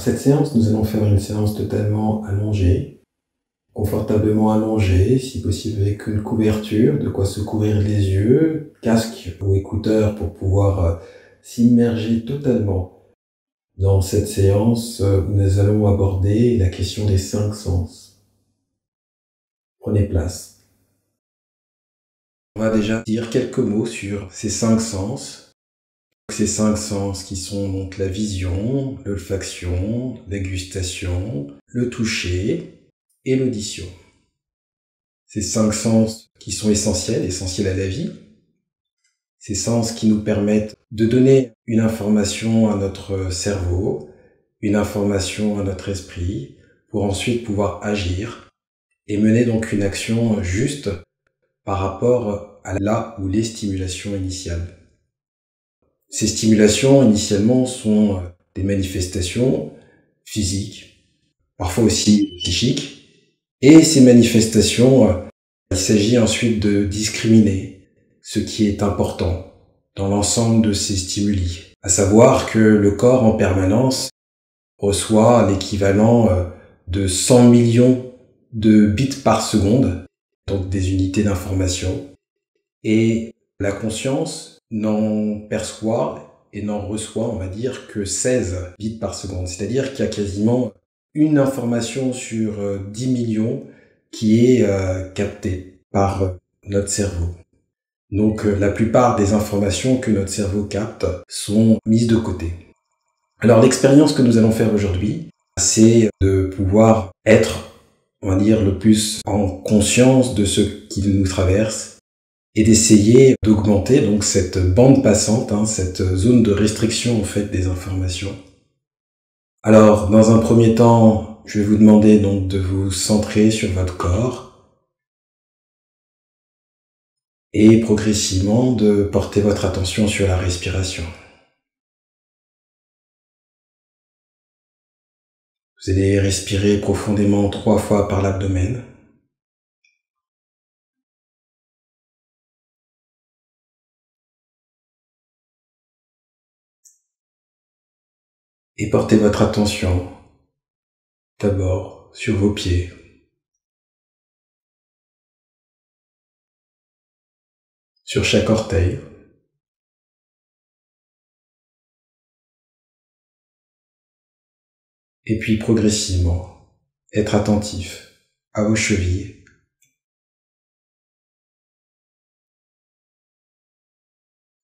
cette séance, nous allons faire une séance totalement allongée, confortablement allongée, si possible avec une couverture, de quoi se couvrir les yeux, casque ou écouteurs pour pouvoir s'immerger totalement dans cette séance où nous allons aborder la question des 5 sens. Prenez place. On va déjà dire quelques mots sur ces 5 sens. Ces 5 sens qui sont donc la vision, l'olfaction, la gustation, le toucher et l'audition. Ces 5 sens qui sont essentiels à la vie. Ces sens qui nous permettent de donner une information à notre cerveau, une information à notre esprit, pour ensuite pouvoir agir et mener donc une action juste par rapport à la ou les stimulations initiales. Ces stimulations, initialement, sont des manifestations physiques, parfois aussi psychiques. Et ces manifestations, il s'agit ensuite de discriminer ce qui est important dans l'ensemble de ces stimuli. À savoir que le corps, en permanence, reçoit l'équivalent de 100 millions de bits par seconde, donc des unités d'information. Et la conscience n'en perçoit et n'en reçoit, on va dire, que 16 bits par seconde. C'est-à-dire qu'il y a quasiment une information sur 10 millions qui est captée par notre cerveau. Donc la plupart des informations que notre cerveau capte sont mises de côté. Alors l'expérience que nous allons faire aujourd'hui, c'est de pouvoir être, on va dire, le plus en conscience de ce qui nous traverse, et d'essayer d'augmenter donc cette bande passante, cette zone de restriction en fait des informations. Alors, dans un premier temps, je vais vous demander donc de vous centrer sur votre corps et progressivement de porter votre attention sur la respiration. Vous allez respirer profondément 3 fois par l'abdomen. Et portez votre attention d'abord sur vos pieds. Sur chaque orteil. Et puis progressivement, être attentif à vos chevilles.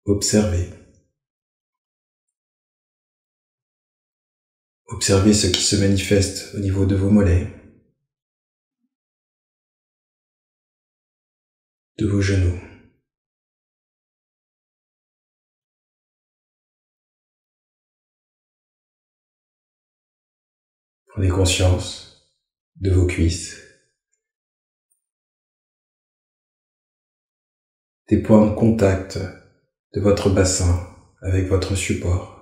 Observez. Observez ce qui se manifeste au niveau de vos mollets, de vos genoux. Prenez conscience de vos cuisses, des points de contact de votre bassin avec votre support.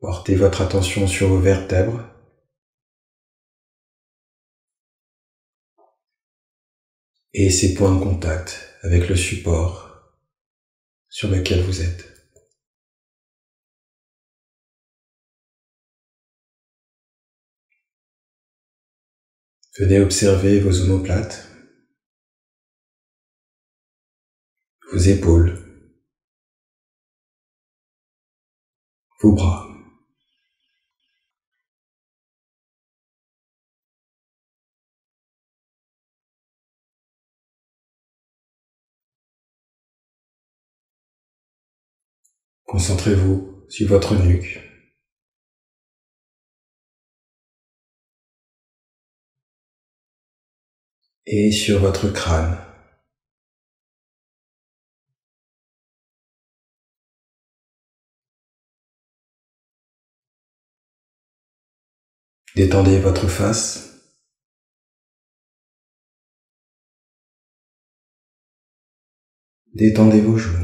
Portez votre attention sur vos vertèbres et ces points de contact avec le support sur lequel vous êtes. Venez observer vos omoplates, vos épaules, vos bras. Concentrez-vous sur votre nuque. Et sur votre crâne. Détendez votre face. Détendez vos joues.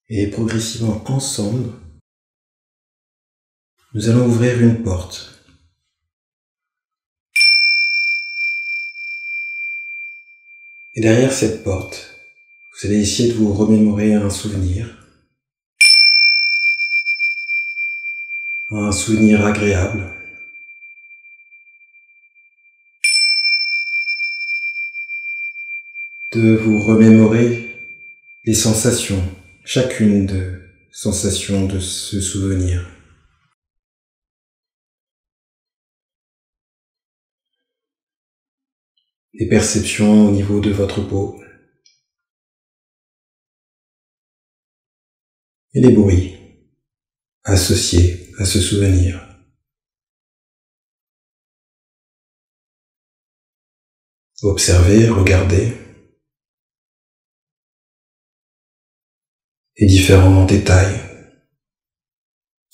Et progressivement ensemble, nous allons ouvrir une porte. Et derrière cette porte, vous allez essayer de vous remémorer un souvenir agréable. De vous remémorer les sensations, chacune des sensations de ce souvenir. Les perceptions au niveau de votre peau. Et les bruits associés à ce souvenir. Observez, regardez les différents détails,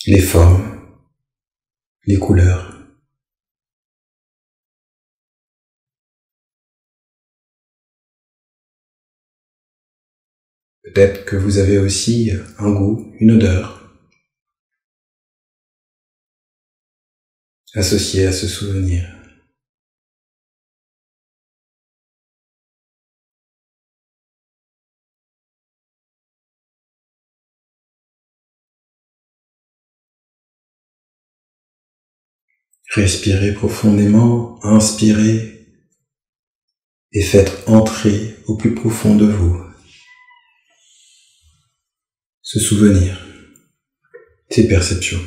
les formes, les couleurs. Peut-être que vous avez aussi un goût, une odeur associée à ce souvenir. Respirez profondément, inspirez et faites entrer au plus profond de vous ce souvenir, ces perceptions.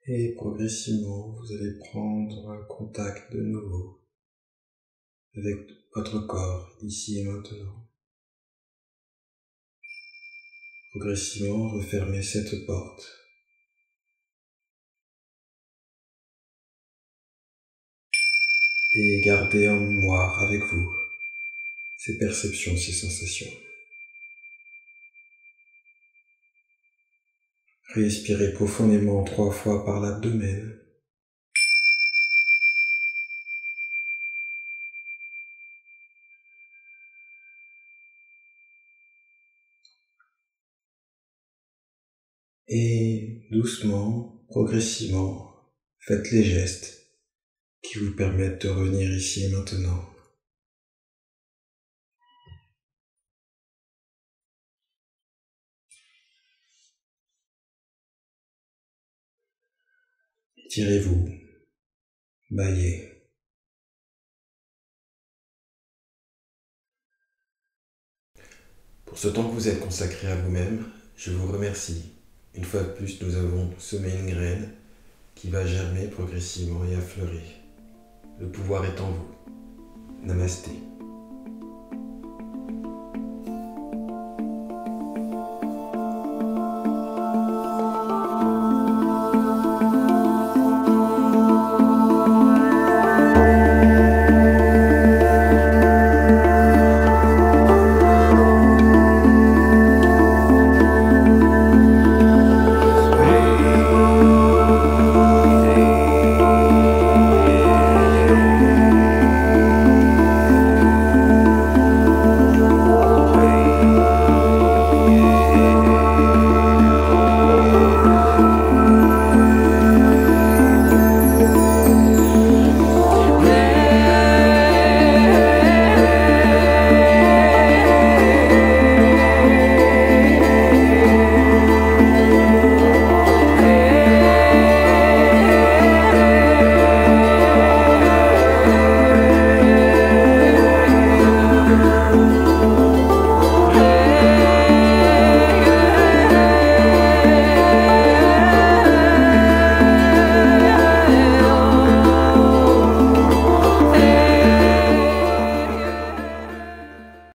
Et progressivement, vous allez prendre un contact de nouveau avec votre corps, ici et maintenant. Progressivement, refermez cette porte. Et gardez en mémoire avec vous ces perceptions, ces sensations. Respirez profondément 3 fois par l'abdomen. Et doucement, progressivement, faites les gestes qui vous permettent de revenir ici et maintenant. Étirez-vous, bâillez. Pour ce temps que vous êtes consacré à vous-même, je vous remercie. Une fois de plus, nous avons semé une graine qui va germer progressivement et affleurir. Le pouvoir est en vous. Namasté.